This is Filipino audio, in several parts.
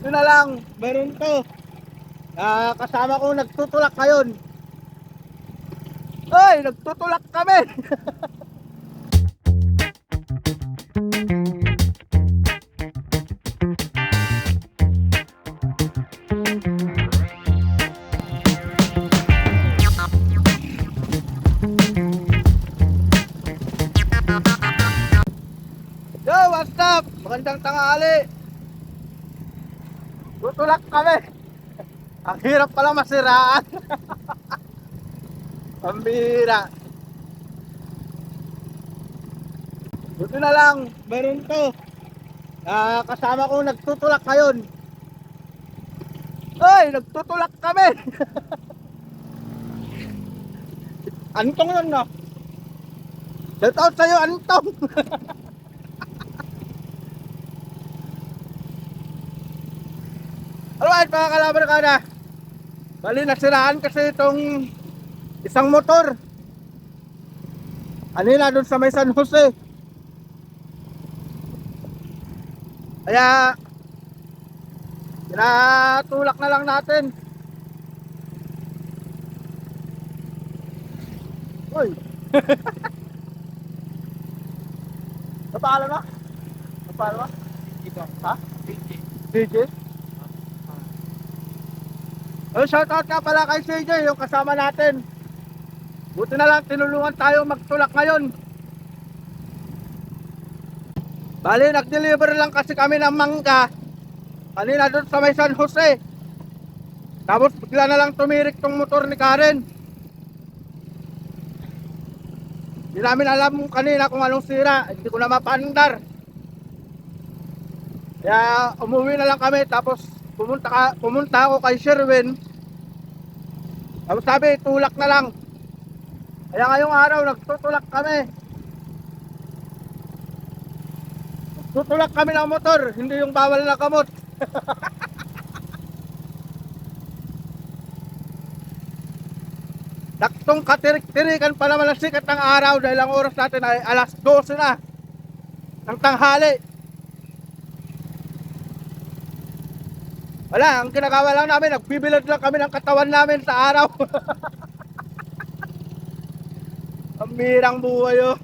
Buti na lang, meron to. Kasama ko nagtutulak ngayon. Ay, nagtutulak kami. Yo, what's up? Magandang tanghali. Tutulak kami. Ang hirap pala masiraan. Pambira. Buti na lang, meron to. Kasama ko nagtutulak ngayon. Ay, nagtutulak kami. Antong yun, no? Shout out sa'yo, Antong. Alright, mga kalaban ka na. Bali, nasiraan kasi itong isang motor. Anila doon sa may San Jose. Kaya tinatulak na lang natin. Uy. Napaalam na? Napaalam na? Ito. Ha? CJ? Shoutout nga pala kay CJ, yung kasama natin. Buti na lang tinulungan tayo magtulak ngayon. Bali, nag-deliver lang kasi kami ng mangga kanina doon sa may San Jose. Tapos bigla na lang tumirik tong motor ni Karen. Hindi namin alam kanina kung anong sira. Hindi ko na mapandar. Kaya umuwi na lang kami. Tapos pumunta ako kay Sherwin. Tapos sabi, tulak na lang. Kaya ngayong araw nagtutulak kami. Tutulak kami ng motor, hindi yung bawal na kamot. Taktong katirik-tirikan pa naman ang sikat ng araw dahil ang oras natin ay alas 12 na ng tanghali. Wala, ang ginagawa lang namin, nagbibilad lang kami ng katawan namin sa araw. Ang mirang buhay, oh.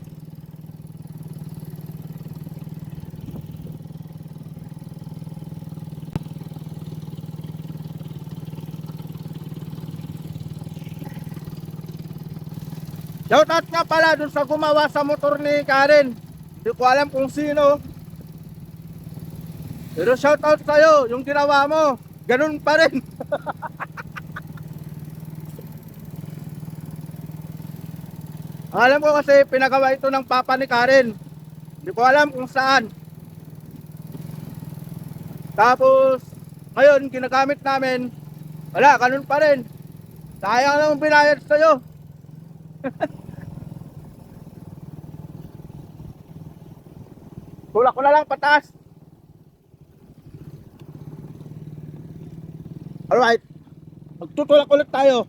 Shoutout nga pala dun sa gumawa sa motor ni Karen. Hindi ko alam kung sino. Pero shoutout sa'yo, yung ginawa mo, ganun pa rin. Alam ko kasi pinagawa ito ng papa ni Karen. Hindi ko alam kung saan. Tapos, ngayon, ginagamit namin. Wala, ganun pa rin. Sayang lang binayad sa'yo. Tulak ko na lang pataas. Alright. Magtutulak ulit tayo.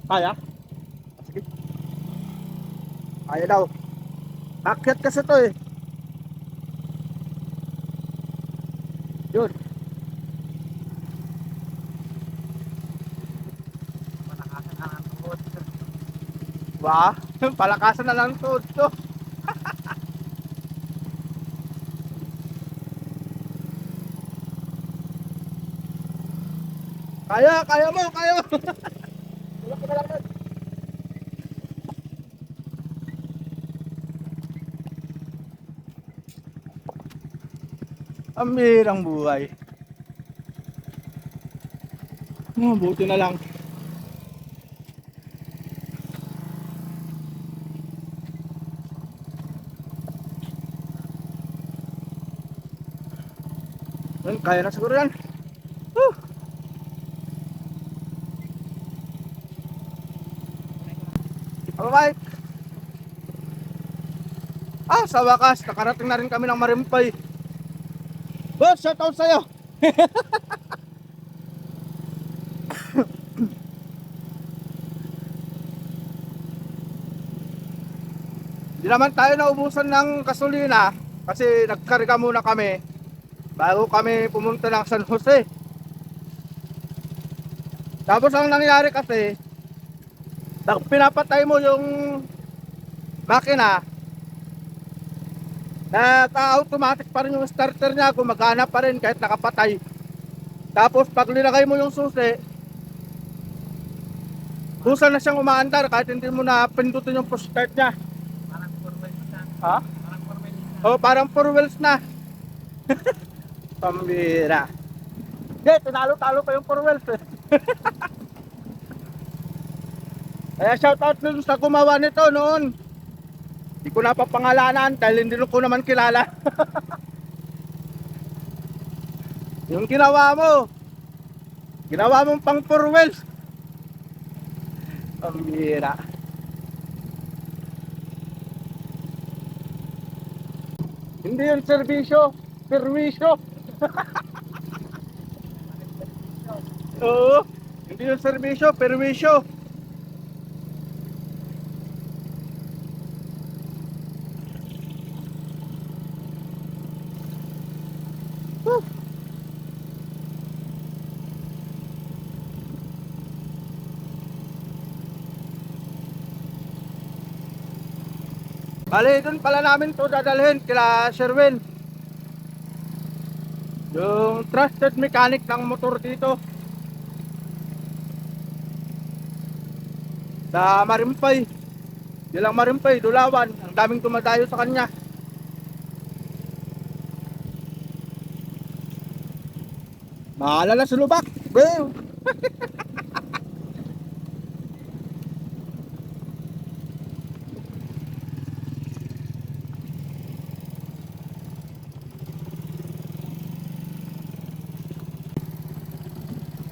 Kaya? Sige. Kaya daw. Akyat kasi to eh. Yun. Palakasan na lang tuod. Ba? Palakasan na lang tuod to. Kaya mo, kaya mo. Tulak ko na lang yun. Ang mirang buhay. Buti na lang. Kaya na siguro yan. Alright. Sa wakas, nakarating na rin kami ng Marimpay. Boss, shoutout sa'yo. Hindi naman tayo naubusan ng gasolina kasi nagkarga muna kami. bago kami pumunta ng San Jose. Tapos ang nangyari kasi, pag pinapatay mo yung makina, naka-automatic pa rin yung starter niya, gumagana pa rin kahit nakapatay. Tapos pag nilagay mo yung susi, kusa na siyang umaandar kahit hindi mo na pindutin yung push start niya. Parang 4 wheels na. Ha? Parang 4 wheels na. O parang 4 wheels na. Pambira. Hindi, tinalo-talo pa yung 4 wheels eh. Kaya shoutout dun sa gumawa nito noon. Hindi ko napapangalanan dahil hindi ko naman kilala. Yung ginawa mong pang 4 wheels. Pambira. Hindi yung serbisyo, perwisyo. Oo, hindi yung serbisyo, perwisyo. Whew. Bali, doon pala namin to dadalhin kila Sherwin. Yung trusted mechanic ng motor dito. Sa Marimpay. Dilang Marimpay, Dulawan. Ang daming dumadayo sa kanya. Mahala na sa lubak. Beo.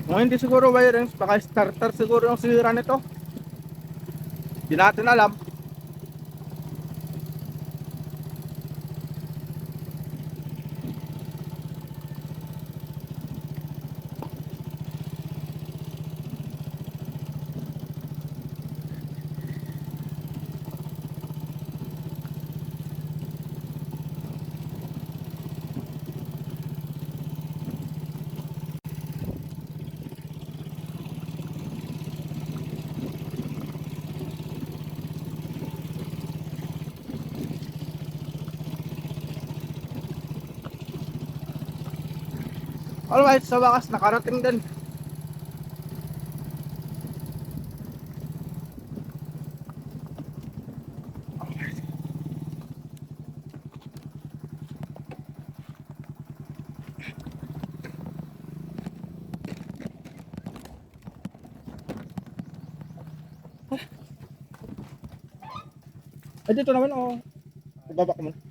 Kung hindi siguro wirings, baka starter siguro yung sira nito. Hindi natin alam. Alright, sa wakas nakarating din. Ay, dito naman oh. Ibaba ko muna.